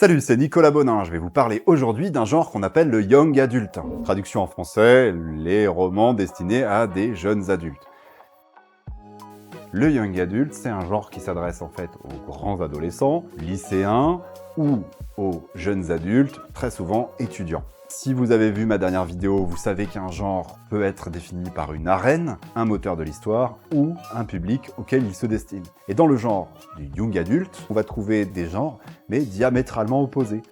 Salut, c'est Nicolas Bonin. Je vais vous parler aujourd'hui d'un genre qu'on appelle le young adult. Traduction en français, les romans destinés à des jeunes adultes. Le young adult, c'est un genre qui s'adresse en fait aux grands adolescents, lycéens ou aux jeunes adultes, très souvent étudiants. Si vous avez vu ma dernière vidéo, vous savez qu'un genre peut être défini par une arène, un moteur de l'histoire ou un public auquel il se destine. Et dans le genre du young adult, on va trouver des genres, mais diamétralement opposés.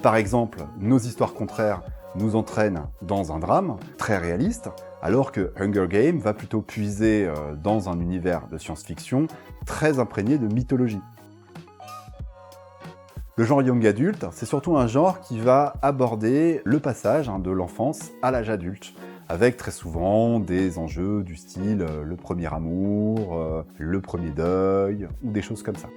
Par exemple, nos histoires contraires nous entraînent dans un drame très réaliste, alors que Hunger Games va plutôt puiser dans un univers de science-fiction très imprégné de mythologie. Le genre young adulte, c'est surtout un genre qui va aborder le passage de l'enfance à l'âge adulte, avec très souvent des enjeux du style le premier amour, le premier deuil, ou des choses comme ça.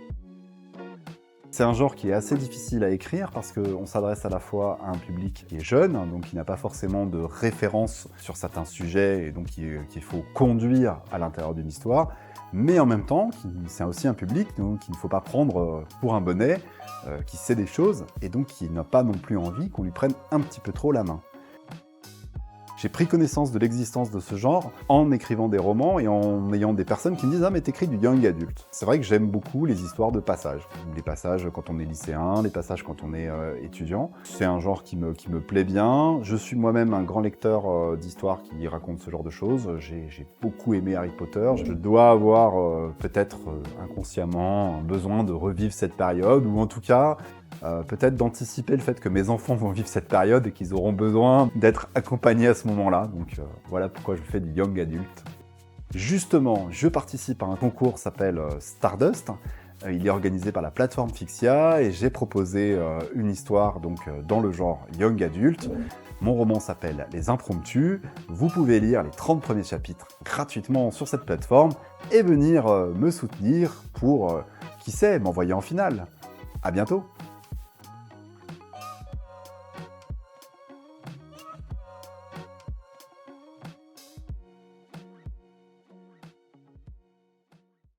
C'est un genre qui est assez difficile à écrire parce qu'on s'adresse à la fois à un public qui est jeune, donc qui n'a pas forcément de référence sur certains sujets et donc qu'il faut conduire à l'intérieur d'une histoire, mais en même temps, c'est aussi un public donc, qu'il ne faut pas prendre pour un bonnet, qui sait des choses et donc qui n'a pas non plus envie qu'on lui prenne un petit peu trop la main. J'ai pris connaissance de l'existence de ce genre en écrivant des romans et en ayant des personnes qui me disent « Ah mais t'écris du young adulte ». C'est vrai que j'aime beaucoup les histoires de passage. Les passages quand on est lycéen, les passages quand on est étudiant. C'est un genre qui me plaît bien. Je suis moi-même un grand lecteur d'histoires qui racontent ce genre de choses. J'ai beaucoup aimé Harry Potter. Je dois avoir peut-être inconsciemment un besoin de revivre cette période, ou en tout cas peut-être d'anticiper le fait que mes enfants vont vivre cette période et qu'ils auront besoin d'être accompagnés à ce moment-là. Donc voilà pourquoi je fais du young adulte. Justement, je participe à un concours qui s'appelle Stardust. Il est organisé par la plateforme Fixia et j'ai proposé une histoire donc, dans le genre young adulte. Mon roman s'appelle Les Impromptus. Vous pouvez lire les 30 premiers chapitres gratuitement sur cette plateforme et venir me soutenir pour, qui sait, m'envoyer en finale. À bientôt!